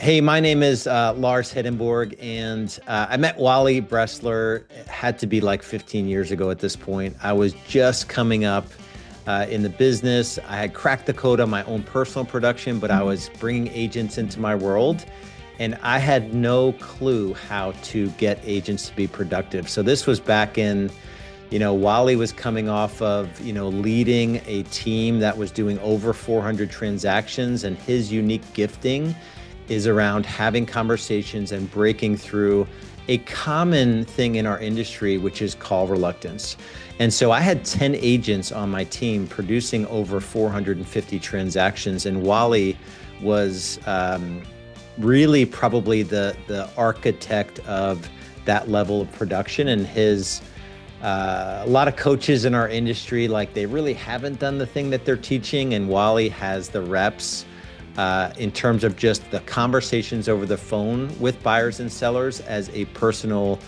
Hey, my name is Lars Hedenborg, and I met Wally Bressler. It had to be like 15 years ago at this point. I was just coming up in the business. I had cracked the code on my own personal production, but I was bringing agents into my world, and I had no clue how to get agents to be productive. So this was back in, Wally was coming off of, leading a team that was doing over 400 transactions, and his unique gifting is around having conversations and breaking through a common thing in our industry, which is call reluctance. And so I had 10 agents on my team producing over 450 transactions. And Wally was really probably the architect of that level of production. And a lot of coaches in our industry, like they really haven't done the thing that they're teaching. And Wally has the reps in terms of just the conversations over the phone with buyers and sellers as a personal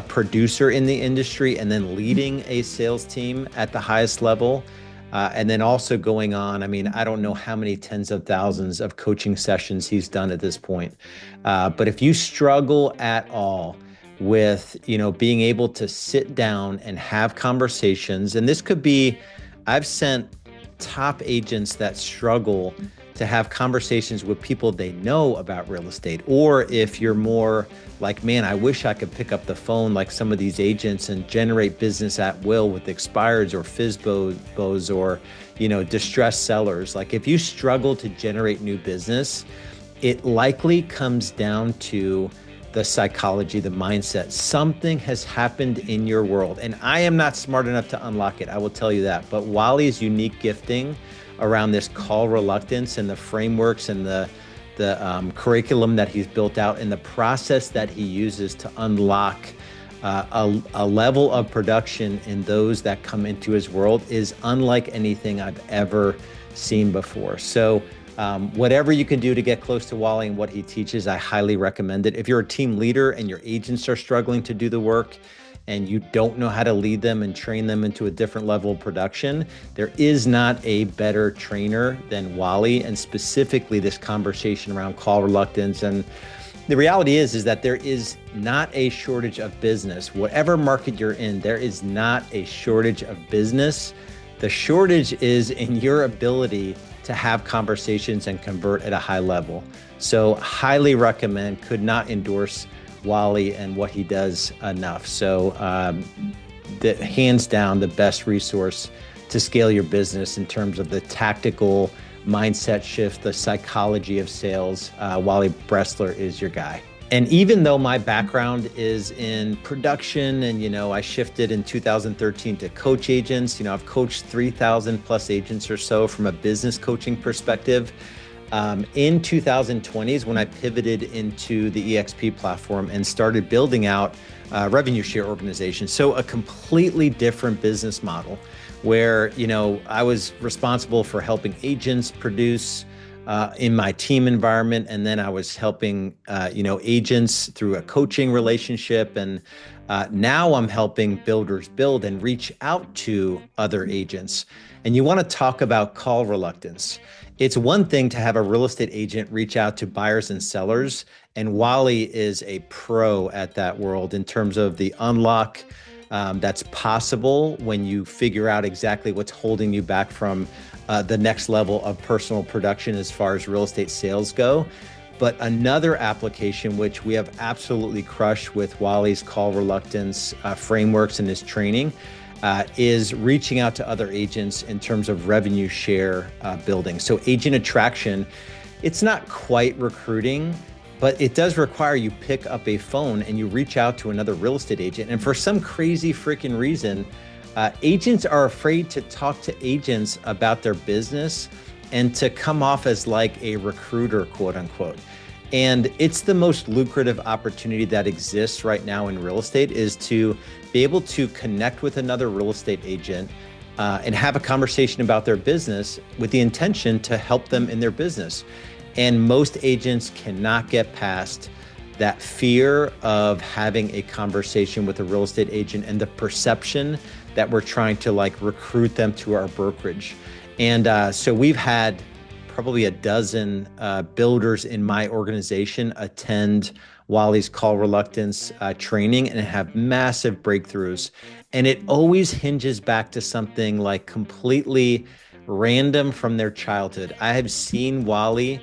producer in the industry, and then leading a sales team at the highest level. And then also going on, I don't know how many tens of thousands of coaching sessions he's done at this point. But if you struggle at all with, being able to sit down and have conversations, and this could be, I've sent top agents that struggle to have conversations with people they know about real estate. Or if you're more like, man, I wish I could pick up the phone like some of these agents and generate business at will with expireds or FSBOs or, distressed sellers. Like if you struggle to generate new business, it likely comes down to the psychology, the mindset. Something has happened in your world, and I am not smart enough to unlock it, I will tell you that. But Wally's unique gifting around this call reluctance and the frameworks and the curriculum that he's built out and the process that he uses to unlock a level of production in those that come into his world is unlike anything I've ever seen before. So whatever you can do to get close to Wally and what he teaches, I highly recommend it. If you're a team leader and your agents are struggling to do the work and you don't know how to lead them and train them into a different level of production, there is not a better trainer than Wally, and specifically this conversation around call reluctance. And the reality is that there is not a shortage of business. Whatever market you're in, there is not a shortage of business. The shortage is in your ability to have conversations and convert at a high level. So highly recommend, could not endorse Wally and what he does enough. So hands down, the best resource to scale your business in terms of the tactical mindset shift, the psychology of sales. Wally Bressler is your guy. And even though my background is in production and, I shifted in 2013 to coach agents, I've coached 3,000 plus agents or so from a business coaching perspective. In 2020s, when I pivoted into the EXP platform and started building out revenue share organizations. So a completely different business model where, I was responsible for helping agents produce in my team environment. And then I was helping, agents through a coaching relationship. And now I'm helping builders build and reach out to other agents. And you want to talk about call reluctance. It's one thing to have a real estate agent reach out to buyers and sellers. And Wally is a pro at that world in terms of the unlock that's possible when you figure out exactly what's holding you back from the next level of personal production as far as real estate sales go. But another application, which we have absolutely crushed with Wally's call reluctance frameworks and his training, is reaching out to other agents in terms of revenue share building. So agent attraction, it's not quite recruiting, but it does require you pick up a phone and you reach out to another real estate agent. And for some crazy freaking reason, agents are afraid to talk to agents about their business and to come off as like a recruiter, quote unquote. And it's the most lucrative opportunity that exists right now in real estate, is to be able to connect with another real estate agent and have a conversation about their business with the intention to help them in their business. And most agents cannot get past that fear of having a conversation with a real estate agent and the perception that we're trying to like recruit them to our brokerage. And so we've had probably a dozen builders in my organization attend Wally's Call Reluctance training and have massive breakthroughs. And it always hinges back to something like completely random from their childhood. I have seen Wally,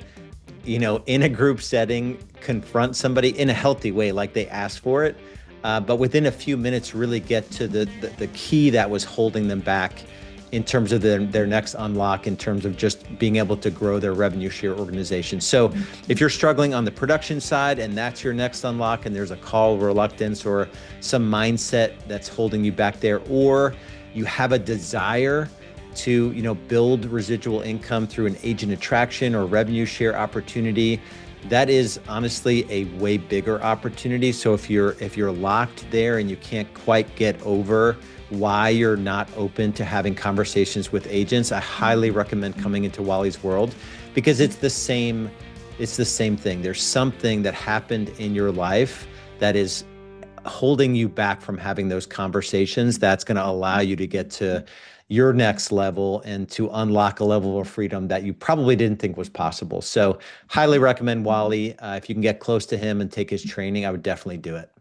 in a group setting, confront somebody in a healthy way, like they asked for it, but within a few minutes, really get to the key that was holding them back in terms of their next unlock, in terms of just being able to grow their revenue share organization. So if you're struggling on the production side and that's your next unlock, and there's a call reluctance or some mindset that's holding you back there, or you have a desire to build residual income through an agent attraction or revenue share opportunity, that is honestly a way bigger opportunity. So if you're locked there and you can't quite get over why you're not open to having conversations with agents, I highly recommend coming into Wally's world, because it's the same thing. There's something that happened in your life that is holding you back from having those conversations that's going to allow you to get to your next level and to unlock a level of freedom that you probably didn't think was possible. So highly recommend Wally. If you can get close to him and take his training, I would definitely do it.